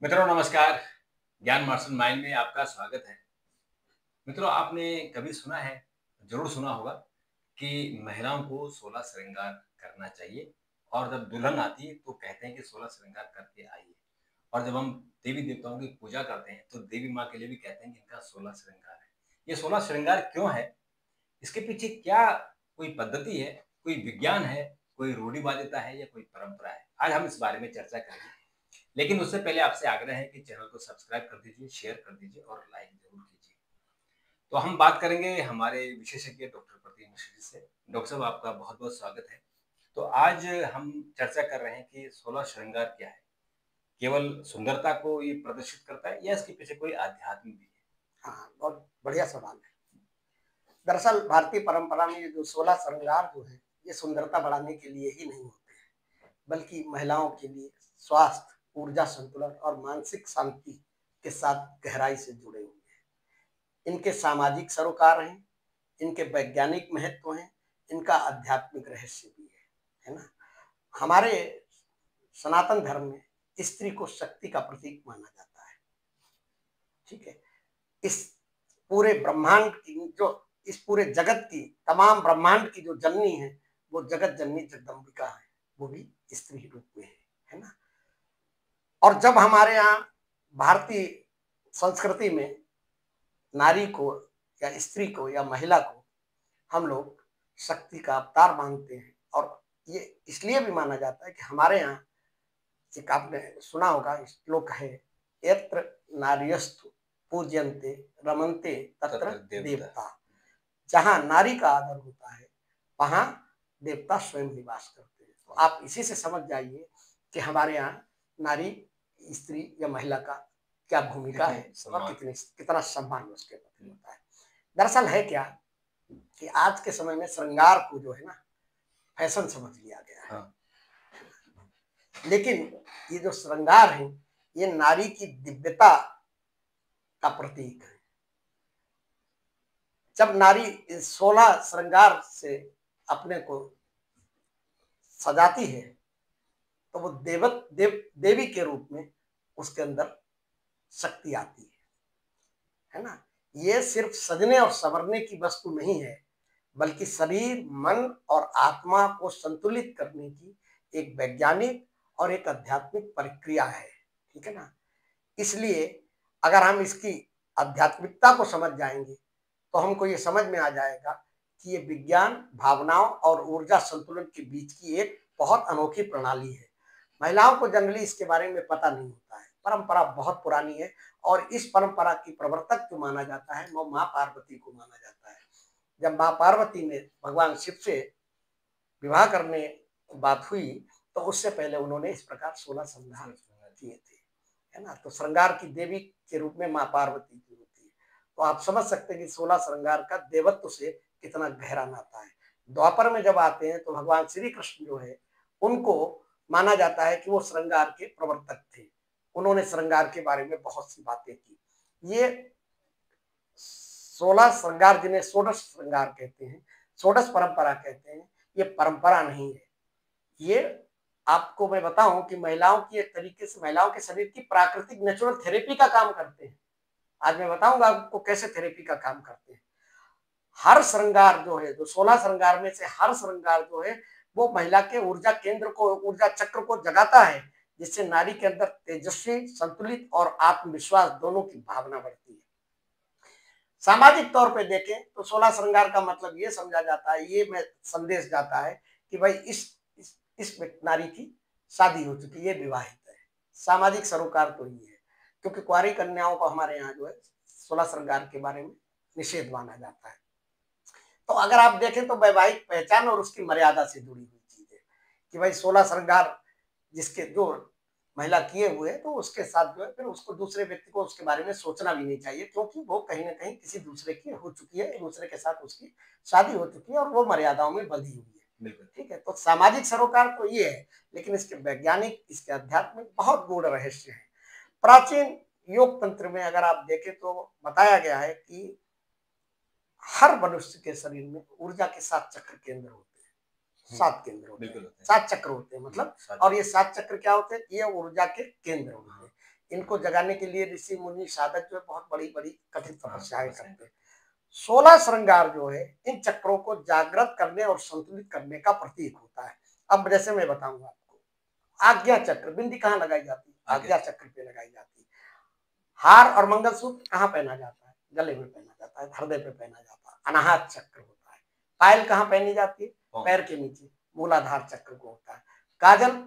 मित्रों नमस्कार। ज्ञान मार्शल माइंड में आपका स्वागत है। मित्रों आपने कभी सुना है, जरूर सुना होगा कि महिलाओं को 16 श्रृंगार करना चाहिए और जब दुल्हन आती है तो कहते हैं कि 16 श्रृंगार करके आइए। और जब हम देवी देवताओं की पूजा करते हैं तो देवी माँ के लिए भी कहते हैं कि इनका 16 श्रृंगार है। ये 16 श्रृंगार क्यों है, इसके पीछे क्या कोई पद्धति है, कोई विज्ञान है, कोई रूढ़िवादिता है या कोई परंपरा है, आज हम इस बारे में चर्चा करेंगे। लेकिन उससे पहले आपसे आग्रह है कि चैनल को सब्सक्राइब कर दीजिए, शेयर कर दीजिए और लाइक जरूर कीजिए। तो हम बात करेंगे हमारे विशेषज्ञ डॉक्टर प्रदीप मिश्र जी से। डॉक्टर साहब आपका बहुत बहुत स्वागत है। तो आज हम चर्चा कर रहे हैं कि 16 श्रृंगार क्या है, केवल सुंदरता को ये प्रदर्शित करता है या इसके पीछे कोई आध्यात्म भी है। हाँ, बहुत बढ़िया सवाल है। दरअसल भारतीय परंपरा में ये जो 16 श्रृंगार जो है, ये सुंदरता बढ़ाने के लिए ही नहीं होते हैं, बल्कि महिलाओं के लिए स्वास्थ्य, ऊर्जा संतुलन और मानसिक शांति के साथ गहराई से जुड़े हुए हैं। इनके सामाजिक सरोकार हैं, इनके वैज्ञानिक महत्व हैं, इनका आध्यात्मिक रहस्य भी है ना। हमारे सनातन धर्म में स्त्री को शक्ति का प्रतीक माना जाता है। ठीक है, इस पूरे ब्रह्मांड की जो इस पूरे जगत की तमाम ब्रह्मांड की जो जननी है, वो जगत जननी जगदम्बिका है, वो भी स्त्री रूप में है ना। और जब हमारे यहाँ भारतीय संस्कृति में नारी को या स्त्री को या महिला को हम लोग शक्ति का अवतार मानते हैं, और ये इसलिए भी माना जाता है कि हमारे यहाँ एक आपने सुना होगा श्लोक है, यत्र नार्यस्तु पूज्यन्ते रमन्ते तत्र देवता। जहां नारी का आदर होता है वहां देवता स्वयं निवास करते हैं। तो आप इसी से समझ जाइए कि हमारे यहाँ नारी, स्त्री या महिला का क्या भूमिका है और कितना सम्मान उसके प्रति होता है। दरअसल है क्या कि आज के समय में श्रृंगार को जो है ना फैशन समझ लिया गया है। हाँ। लेकिन ये जो श्रृंगार है ये नारी की दिव्यता का प्रतीक है। जब नारी 16 श्रृंगार से अपने को सजाती है तो वो देवी के रूप में उसके अंदर शक्ति आती है ना। ये सिर्फ सजने और संवरने की वस्तु नहीं है, बल्कि शरीर, मन और आत्मा को संतुलित करने की एक वैज्ञानिक और एक आध्यात्मिक प्रक्रिया है। ठीक है ना। इसलिए अगर हम इसकी आध्यात्मिकता को समझ जाएंगे तो हमको ये समझ में आ जाएगा कि ये विज्ञान, भावनाओं और ऊर्जा संतुलन के बीच की एक बहुत अनोखी प्रणाली है। महिलाओं को जनरली इसके बारे में पता नहीं होता है। परंपरा बहुत पुरानी है और इस परंपरा की प्रवर्तक जो माना जाता है वो माँ पार्वती को माना जाता है। जब माँ पार्वती ने भगवान शिव से विवाह करने की बात हुई तो उससे पहले उन्होंने इस प्रकार 16 श्रृंगार किए थे, है ना। तो श्रृंगार की देवी के रूप में माँ पार्वती की होती है। तो आप समझ सकते हैं कि 16 श्रृंगार का देवत्व से कितना गहरा नाता है। द्वापर में जब आते हैं तो भगवान श्री कृष्ण जो है उनको माना जाता है कि वो श्रृंगार के प्रवर्तक थे। उन्होंने श्रृंगार के बारे में बहुत सी बातें की। ये 16 श्रृंगार जिन्हें षोडश श्रृंगार कहते हैं, षोडश परंपरा कहते हैं, ये परंपरा नहीं है। ये आपको मैं बताऊं कि महिलाओं की एक तरीके से महिलाओं के शरीर की प्राकृतिक नेचुरल थेरेपी का काम करते हैं। आज मैं बताऊंगा आपको कैसे थेरेपी का काम करते हैं। हर श्रृंगार जो है, जो 16 श्रृंगार में से हर श्रृंगार जो है वो महिला के ऊर्जा केंद्र को, ऊर्जा चक्र को जगाता है, जिससे नारी के अंदर तेजस्वी, संतुलित और आत्मविश्वास दोनों की भावना बढ़ती है। सामाजिक तौर पे देखें तो 16 श्रृंगार का मतलब ये समझा जाता है, ये में संदेश जाता है कि भाई इस नारी की शादी हो चुकी है, विवाहित है। सामाजिक सरोकार तो ये है, क्योंकि कुंवारी कन्याओं को हमारे यहाँ जो है 16 श्रृंगार के बारे में निषेध माना जाता है। तो अगर आप देखें तो वैवाहिक पहचान और उसकी मर्यादा से जुड़ी हुई चीज है कि भाई 16 श्रृंगार जिसके जो महिला किए हुए तो उसके साथ जो है फिर उसको दूसरे व्यक्ति को उसके बारे में सोचना भी नहीं चाहिए, क्योंकि वो कहीं ना कहीं किसी दूसरे की हो चुकी है, दूसरे के साथ उसकी शादी हो चुकी है और वो मर्यादाओं में बंधी हुई है। बिल्कुल ठीक है। तो सामाजिक सरोकार तो ये है, लेकिन इसके वैज्ञानिक, इसके आध्यात्मिक बहुत गूढ़ रहस्य है। प्राचीन योग तंत्र में अगर आप देखें तो बताया गया है कि हर मनुष्य के शरीर में ऊर्जा के 7 चक्र केंद्र होते हैं। 7 केंद्र होते हैं, 7 चक्र होते हैं मतलब। और ये 7 चक्र क्या होते हैं? ये ऊर्जा के केंद्र होते हैं। इनको जगाने के लिए ऋषि मुनि साधक जो है बहुत बड़ी बड़ी कठिन तपस्याएं करते हैं। 16 श्रृंगार जो है इन चक्रों को जागृत करने और संतुलित करने का प्रतीक होता है। अब जैसे मैं बताऊंगा आपको, आज्ञा चक्र, बिंदी कहाँ लगाई जाती है? आज्ञा चक्र पे लगाई जाती है। हार और मंगलसूत्र कहाँ पहना जाता है? गले में पहना जाता है, हृदय पे पहना जाता है, अनाहत चक्र होता है। पायल कहाँ पहनी जाती है? पैर के नीचे, मूलाधार चक्र को होता है। काजल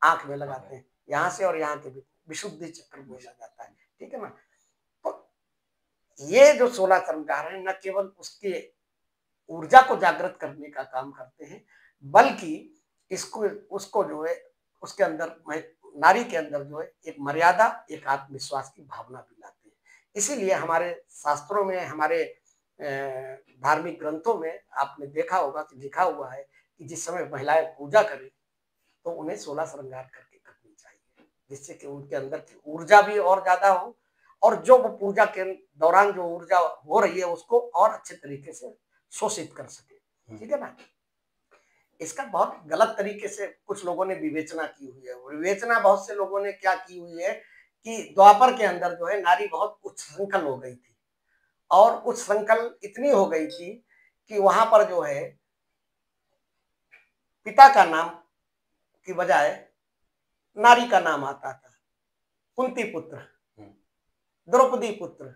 आंख में लगाते हैं, यहाँ से और यहाँ के बीच विशुद्धि चक्र बोला जाता है, ठीक है ना। तो ये जो 16 श्रृंगार है न केवल उसके ऊर्जा को जागृत करने का काम करते हैं, बल्कि इसको उसको जो है उसके अंदर नारी के अंदर जो है एक मर्यादा, एक आत्मविश्वास की भावना भी लाते हैं। इसीलिए हमारे शास्त्रों में, हमारे धार्मिक ग्रंथों में आपने देखा होगा कि लिखा हुआ है कि जिस समय महिलाएं पूजा करें तो उन्हें 16 श्रृंगार करके करनी चाहिए, जिससे कि उनके अंदर की ऊर्जा भी और ज्यादा हो, और जो वो पूजा के दौरान जो ऊर्जा हो रही है उसको और अच्छे तरीके से शोषित कर सके, ठीक है ना। इसका बहुत गलत तरीके से कुछ लोगों ने विवेचना की हुई है। विवेचना बहुत से लोगों ने क्या की हुई है कि द्वापर के अंदर जो है नारी बहुत उच्छृंखल हो गई थी, और उच्छृंखल इतनी हो गई थी कि वहां पर जो है पिता का नाम की बजाय नारी का नाम आता था। कुंती पुत्र, द्रौपदी पुत्र,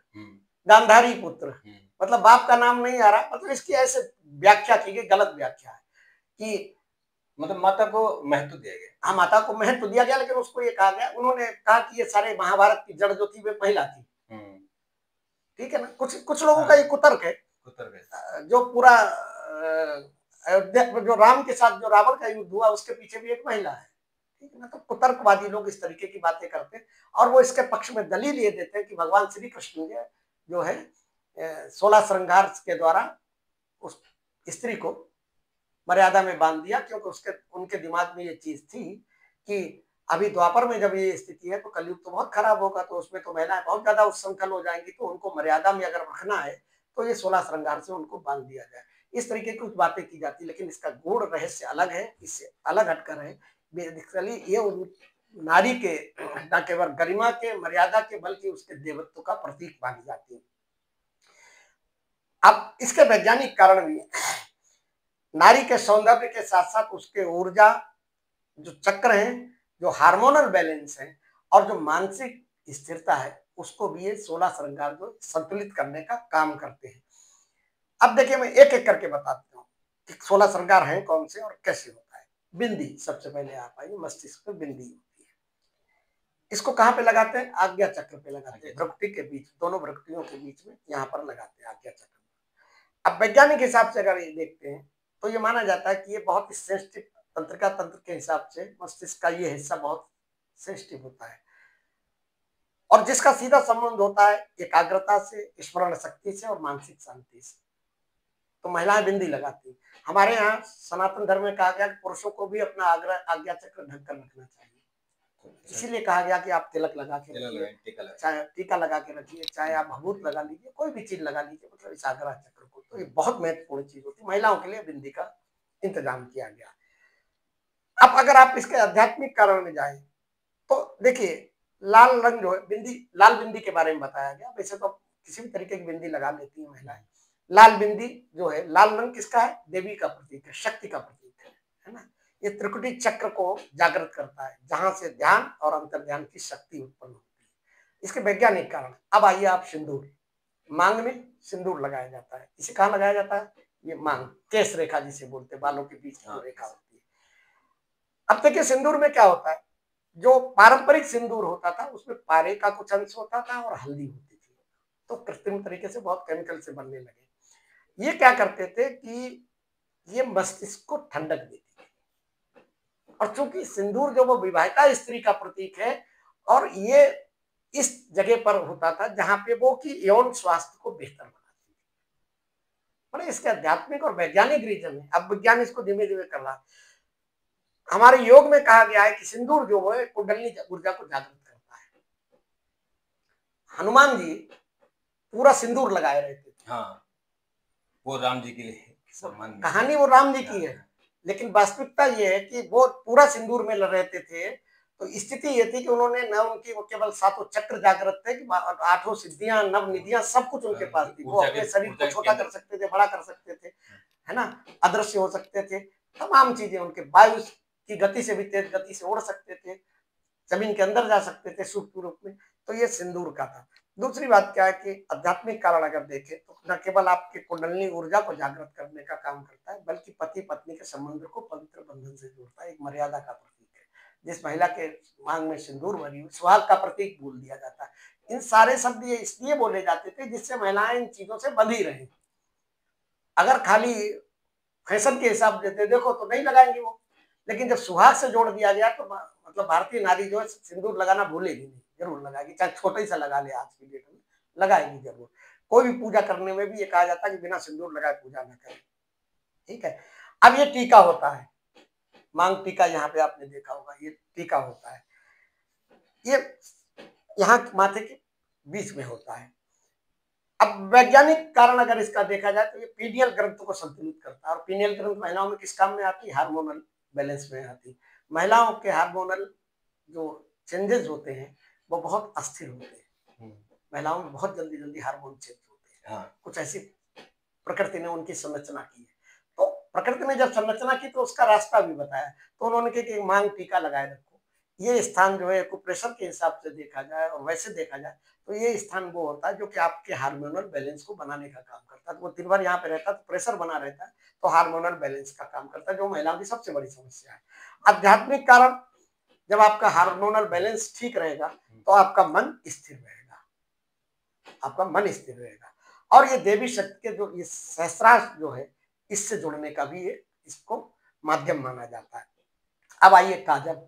गांधारी पुत्र, मतलब बाप का नाम नहीं आ रहा। मतलब इसकी ऐसे व्याख्या की गई, गलत व्याख्या है कि मतलब माता को महत्व दिया गया। हाँ, माता को महत्व दिया गया, लेकिन उसको ये कहा गया, उन्होंने कहा कि ये सारे महाभारत की जड़ जो थी वे महिला थी, ठीक है ना। कुछ लोगों का ये कुतर्क है, जो पूरा अयोध्या जो राम के साथ जो रावण का युद्ध हुआ उसके पीछे भी एक महिला है, ठीक है ना। तो कुतर्कवादी लोग इस तरीके की बातें करते हैं, और वो इसके पक्ष में दलील ये देते हैं कि भगवान श्री कृष्ण जो है 16 श्रृंगार के द्वारा उस स्त्री को मर्यादा में बांध दिया, क्योंकि उसके उनके दिमाग में ये चीज थी कि अभी द्वापर में जब ये स्थिति है तो कलयुग तो बहुत खराब होगा, तो उसमें तो महिलाएं बहुत ज्यादा उच्छृंखल हो जाएंगी, तो उनको मर्यादा में अगर रखना है तो ये 16 श्रृंगार से उनको बांध दिया जाए। इस तरीके की कुछ बातें की जाती, लेकिन इसका गूढ़ रहस्य अलग है, इससे अलग हटकर है। बेसिकली ये नारी के न केवल गरिमा के, मर्यादा के, बल्कि उसके देवत्व का प्रतीक मानी जाती है। अब इसके वैज्ञानिक कारण भी है। नारी के सौंदर्य के साथ साथ उसके ऊर्जा जो चक्र हैं, जो हार्मोनल बैलेंस है, और जो मानसिक स्थिरता है, उसको भी ये 16 श्रृंगार जो संतुलित करने का काम करते हैं। अब देखिए मैं एक एक करके बताता हूँ कि 16 श्रृंगार हैं कौन से और कैसे होता है। बिंदी, सबसे पहले आप आइए, मस्तिष्क पे बिंदी होती है। इसको कहाँ पे लगाते हैं? आज्ञा चक्र पे लगाते हैं, भ्रुकुटी के बीच, दोनों भ्रुकुटियों के बीच में यहाँ पर लगाते हैं आज्ञा चक्र। अब वैज्ञानिक हिसाब से अगर ये देखते हैं तो ये माना जाता है कि ये बहुत सेंसिटिव, तंत्रिका तंत्र के हिसाब से मस्तिष्क का ये हिस्सा बहुत सेंसिटिव होता है, और जिसका सीधा संबंध होता है एकाग्रता से, स्मरण शक्ति से और मानसिक शांति से। तो महिलाएं बिंदी लगाती हैं। हमारे यहाँ सनातन धर्म में कहा गया कि पुरुषों को भी अपना आज्ञा चक्र ढक कर रखना चाहिए, इसीलिए कहा गया कि आप तिलक लगा के रखिए, चाहे टीका लगा के रखिए, चाहे आप भभूत लगा लीजिए, कोई भी चीज लगा लीजिए, मतलब इस आज्ञा चक्र को। तो ये बहुत महत्वपूर्ण चीज होती है, महिलाओं के लिए बिंदी का इंतजाम किया गया। अब अगर आप इसके आध्यात्मिक कारण में जाए तो देखिए, लाल रंग जो है, बिंदी, लाल बिंदी के बारे में बताया गया। वैसे तो किसी भी तरीके की बिंदी लगा लेती है महिलाएं। लाल बिंदी जो है, लाल रंग किसका है? देवी का प्रतीक है, शक्ति का प्रतीक है ना। ये त्रिकुटी चक्र को जागृत करता है, जहां से ध्यान और अंतर ध्यान की शक्ति उत्पन्न होती है। इसके वैज्ञानिक कारण। अब आइए आप सिंदूर, मांग में सिंदूर लगाया जाता है। इसे कहाँ लगाया जाता है? ये मांग, केश रेखा जिसे बोलते हैं, बालों के बीच की रेखा होती है। अब देखिए सिंदूर में क्या होता है, जो पारंपरिक सिंदूर होता था उसमें पारे का कुछ अंश होता था और हल्दी होती थी, तो कृत्रिम तरीके से बहुत केमिकल से बनने लगे। ये क्या करते थे कि ये मस्तिष्क को ठंडक देती थी, और चूंकि सिंदूर जो वो विवाहिता स्त्री का प्रतीक है, और ये इस जगह पर होता था जहां पे वो की यौन स्वास्थ्य को बेहतर बनाती थी। मतलब इसके आध्यात्मिक और वैज्ञानिक रीजन है। अब विज्ञान इसको धीमे धीमे कर रहा है। हमारे योग में कहा गया है कि सिंदूर जो है कुंडली ऊर्जा को जागृत करता है। हनुमान जी पूरा सिंदूर लगाए रहते थे। हाँ, वो राम जी के लिए कहानी वो राम जी की है, लेकिन वास्तविकता ये है कि वो पूरा सिंदूर में रहते थे तो स्थिति ये थी कि उन्होंने न उनकी वो केवल 7 चक्र जागृत थे कि 8 सिद्धियां, नव निधियां सब कुछ उनके पास थी। वो अपने शरीर को छोटा कर सकते थे, बड़ा कर सकते थे, है ना, अदृश्य हो सकते थे, तमाम चीजें उनके, वायु की गति से भी तेज गति से उड़ सकते थे, जमीन के अंदर जा सकते थे सूक्ष्म रूप में। तो ये सिंदूर का था। दूसरी बात क्या है कि आध्यात्मिक कारण अगर देखें तो न केवल आपके कुंडलिनी ऊर्जा को जागृत करने का काम करता है, बल्कि पति पत्नी के संबंध को पवित्र बंधन से जोड़ता है, एक मर्यादा का प्रतीक है। जिस महिला के मांग में सिंदूर भरी हुई, सुहाग का प्रतीक बोल दिया जाता है। इन सारे शब्द ये इसलिए बोले जाते थे जिससे महिलाएं इन चीजों से बंधी रहे। अगर खाली फैशन के हिसाब से देखो तो नहीं लगाएंगे वो, लेकिन जब सुहाग से जोड़ दिया गया तो मतलब भारतीय नारी जो है सिंदूर लगाना भूलेगी नहीं, जरूर लगाएगी, चाहे छोटा ही सा लगा ले, आज की डेट में लगाएगी जरूर। कोई भी पूजा करने में भी ये कहा जाता है कि बिना सिंदूर लगाए पूजा न करें, ठीक है। अब ये टीका होता है, मांग टीका, यहाँ पे आपने देखा होगा, ये टीका होता है, ये यहाँ माथे के बीच में होता है। अब वैज्ञानिक कारण अगर इसका देखा जाए तो ये पीनियल ग्रंथ को संतुलित करता है, और पीनियल ग्रंथ महिलाओं में किस काम में आती है? हार्मोनल बैलेंस में आती है। महिलाओं के हार्मोनल जो चेंजेस होते हैं वो बहुत अस्थिर होते हैं, महिलाओं में बहुत जल्दी जल्दी हार्मोन चेंज होते हैं। कुछ ऐसी प्रकृति ने उनकी संरचना की है। तो प्रकृति ने जब संरचना की तो उसका रास्ता भी बताया, तो उन्होंने कहा कि मांग टीका लगाए रखो। ये स्थान जो है एक्यूप्रेशर के हिसाब से देखा जाए और वैसे देखा जाए तो ये स्थान वो होता है जो कि आपके हार्मोनल बैलेंस को बनाने का काम करता है। तो वो दिन भर यहाँ पे रहता है तो प्रेशर बना रहता है, तो हार्मोनल बैलेंस का काम करता है, जो महिलाओं की सबसे बड़ी समस्या है। आध्यात्मिक कारण, जब आपका हार्मोनल बैलेंस ठीक रहेगा तो आपका मन स्थिर रहेगा, आपका मन स्थिर रहेगा। और ये देवी शक्ति के जो ये सहस्त्रार जो है, इससे जुड़ने का भी ये इसको माध्यम माना जाता है। अब आइए काजल।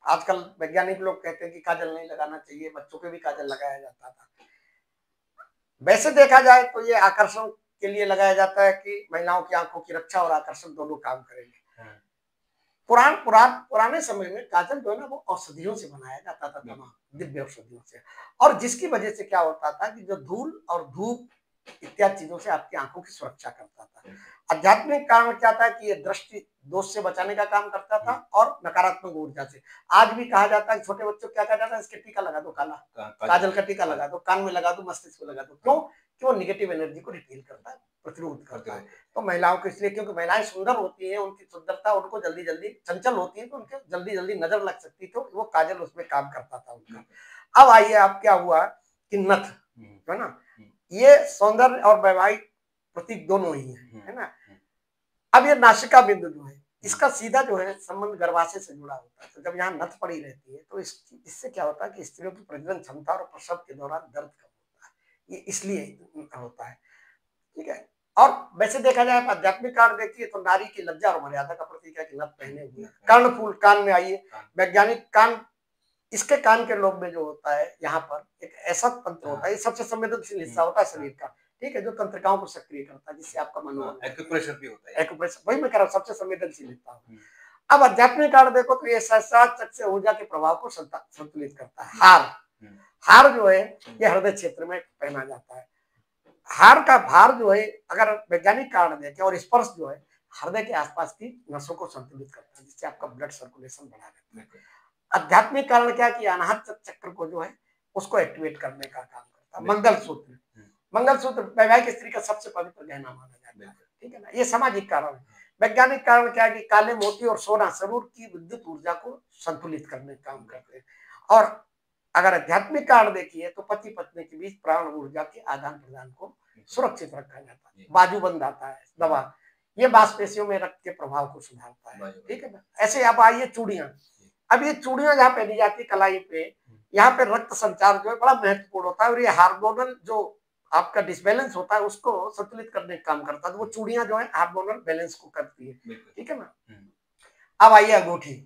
आजकल वैज्ञानिक लोग कहते हैं कि काजल नहीं लगाना चाहिए, बच्चों के भी काजल लगाया जाता था। वैसे देखा जाए तो ये आकर्षण के लिए लगाया जाता है कि महिलाओं की आंखों की रक्षा और आकर्षण दोनों काम करेंगे। पुराने समय में काजल जो है ना वो औषधियों से बनाया जाता था, तमाम दिव्य औषधियों से, और जिसकी वजह से क्या होता था कि जो धूल और धूप इत्यादि चीजों से आपकी आंखों की सुरक्षा करता था। आध्यात्मिक कारण क्या था कि ये दृष्टि दोष से बचाने का काम करता था और नकारात्मक ऊर्जा से। आज भी कहा जाता है छोटे बच्चों को क्या कहा जाता है, इसके टीका लगा दो, काला काजल का टीका लगा दो, कान में लगा दो, मस्तिष्क में लगा दो। क्यों? कि वो निगेटिव एनर्जी को रिपील करता है, प्रतिरोध करता है। तो महिलाओं को इसलिए, क्योंकि महिलाएं सुंदर होती हैं, उनकी सुंदरता उनको जल्दी जल्दी चंचल होती है, तो उनके जल्दी जल्दी नजर लग सकती, तो वो काजल उसमें काम करता था उनका। अब आइए, अब क्या हुआ कि नथ है ना, ये सौंदर्य और वैवाहिक प्रतीक दोनों ही है ना। अब ये नासिका बिंदु जो है, इसका सीधा जो है संबंध गर्भाशय से जुड़ा होता है। तो जब यहाँ नथ पड़ी रहती है तो इससे क्या होता है कि स्त्रियों की प्रजनन क्षमता और प्रसव के दौरान दर्द कम होता है, ये इसलिए होता है, ठीक है। और वैसे देखा जाए आध्यात्मिक कारण देखिए तो नारी की लज्जा और मर्यादा का प्रतीक है कि नथ पहने हुए। कर्णफूल कान में, आइए वैज्ञानिक कान, इसके कान के लोब में जो होता है यहाँ पर एक ऐसा तंत्र होता है, ये सबसे संवेदनशील हिस्सा होता है शरीर का, ठीक है, जो तंत्रिकाओं को सक्रिय करता है, जिससे आपका मनोबल, एक्यूप्रेशर भी होता है, एक्यूप्रेशर वही मैं कह रहा हूँ, सबसे संवेदनशील हिस्सा होता है। अब आध्यात्मिक कारण देखो तो ये सहस्त्रार चक्र से ऊर्जा के प्रभाव को संतुलित करता है। हार जो है ये हृदय क्षेत्र में पहना जाता है। हार का भार जो है, अगर वैज्ञानिक कारण देखें, और स्पर्श जो है हृदय के आसपास की नसों को संतुलित करता है, जिससे आपका ब्लड सर्कुलेशन बढ़ा रहता है। आध्यात्मिक कारण क्या कि अनाहत चक्र को जो है उसको एक्टिवेट करने का काम करता है। मंगलसूत्र, मंगलसूत्र वैवाहिक स्त्री का सबसे पवित्र गहना माना जाता है, ठीक है ना। ये सामाजिक कारण है। वैज्ञानिक कारण क्या है कि काले मोती और सोना शरीर की विद्युत ऊर्जा को संतुलित करने का काम करते हैं। और अगर आध्यात्मिक कारण देखिए तो पति पत्नी के बीच प्राण ऊर्जा के आदान प्रदान को सुरक्षित रखा जाता है। बाजूबंद आता है दवा, ये मांसपेशियों में रक्त के प्रभाव को सुधारता है, ठीक है ना। ऐसे अब आइए चूड़ियां। अब ये चूड़ियां जहाँ पहनी जाती है कलाई पे, यहाँ पे रक्त संचार जो है बड़ा महत्वपूर्ण होता है, और ये हार्मोनल जो आपका डिसबैलेंस होता है उसको संतुलित करने का काम करता है। तो वो चूड़ियां जो है हार्मोनल बैलेंस को करती है, ठीक है ना। अब आइए अंगूठी।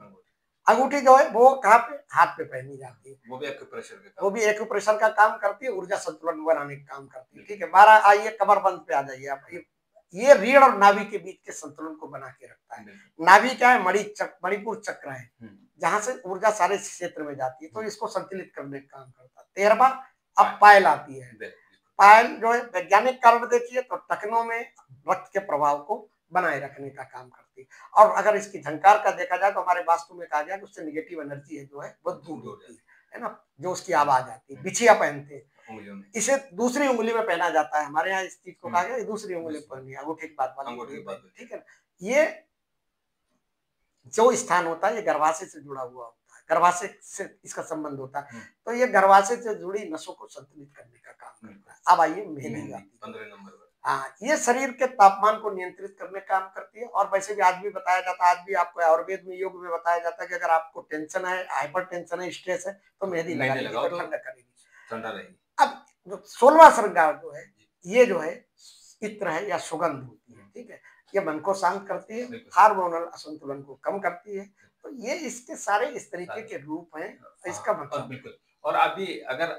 अंगूठी जो है वो कहाँ पे, हाथ पे पहनी जाती है, वो भी एक्यूप्रेशर का काम करती है, ऊर्जा संतुलन बनाने का काम करती है, ठीक है। 12 आइए कमरबंद पे आ जाइए आप। ये रीढ़ और नाभि के बीच के संतुलन को बना के रखता है। नाभि क्या है, मणिपुर चक्र है, जहां से ऊर्जा सारे क्षेत्र में जाती है, तो इसको संतुलित करने का काम करता है। 13वां अब पायल आती है। पायल जो है वैज्ञानिक कारण देखिए तो टखनों में रक्त के प्रभाव को बनाए रखने का काम करती है। और अगर इसकी झंकार का देखा जाए तो हमारे वास्तु में कहा गया कि उससे निगेटिव एनर्जी है जो है वो दूर होती है ना, जो उसकी आवाज आती है। बिछिया पहनते हैं, इसे दूसरी उंगली में पहना जाता है, हमारे यहाँ इस चीज को कहा गया दूसरी उंगली में पहनी, अंगूठे की बात वाली, ठीक है ना। ये जो स्थान होता है ये गर्भाशय से जुड़ा हुआ होता है, गर्भाशय से इसका संबंध होता है, तो ये गर्भाशय से जुड़ी नसों को संतुलित करने का काम करता है। अब आइए मेहंदी का 15 नंबर। हाँ, ये शरीर के तापमान को नियंत्रित करने का काम करती है। और वैसे भी आज भी बताया जाता है, आज भी आपको आयुर्वेद में, योग में बताया जाता है कि अगर आपको टेंशन है, हाइपर टेंशन है, स्ट्रेस है, तो मेहंदी लगाओ तो ठंडक करेगी, ठंडा रहेगी। अब जो 16वां श्रृंगार जो है, ये जो है इत्र है या सुगंध होती है, ठीक है, ये मन को शांत करती है, हार्मोनल असंतुलन को कम करती है। तो ये इसके सारे इस तरीके के रूप हैं, इसका मतलब। बिल्कुल। और अभी अगर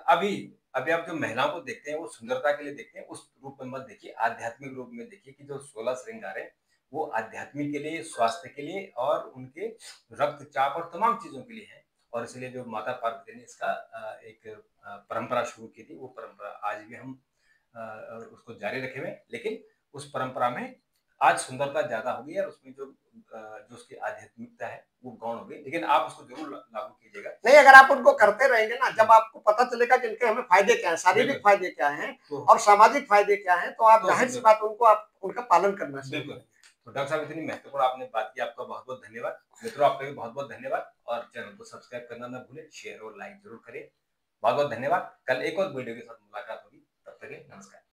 अभी आप जो महिलाओं को देखते हैं वो सुंदरता के लिए देखते हैं, उस रूप में मत देखिए, आध्यात्मिक रूप में देखिए कि जो 16 श्रृंगार है वो आध्यात्मिक के लिए, स्वास्थ्य के लिए और उनके रक्तचाप और तमाम चीजों के लिए है। और इसलिए जो माता पार्वती ने इसका एक परंपरा शुरू की थी, वो परंपरा आज भी हम उसको जारी रखे हुए, लेकिन उस परंपरा में आज सुंदरता ज्यादा हो गई है और उसमें जो उसकी आध्यात्मिकता है वो गौण हो गई, लेकिन आप उसको जरूर लागू कीजिएगा। नहीं, अगर आप उनको करते रहेंगे ना, जब आपको पता चलेगा कि इनके हमें फायदे क्या है, शारीरिक फायदे क्या हैं और सामाजिक फायदे क्या हैं, तो आप जाहिर सी बात उनको आप उनका पालन करना चाहिए। तो डॉक्टर साहब, इतनी महत्वपूर्ण आपने बात की, आपका बहुत बहुत धन्यवाद। मित्रों, आपका भी बहुत बहुत धन्यवाद और चैनल को सब्सक्राइब करना ना भूलें, शेयर और लाइक जरूर करें। बहुत बहुत धन्यवाद। कल एक और वीडियो के साथ मुलाकात होगी, तब तक के लिए नमस्कार।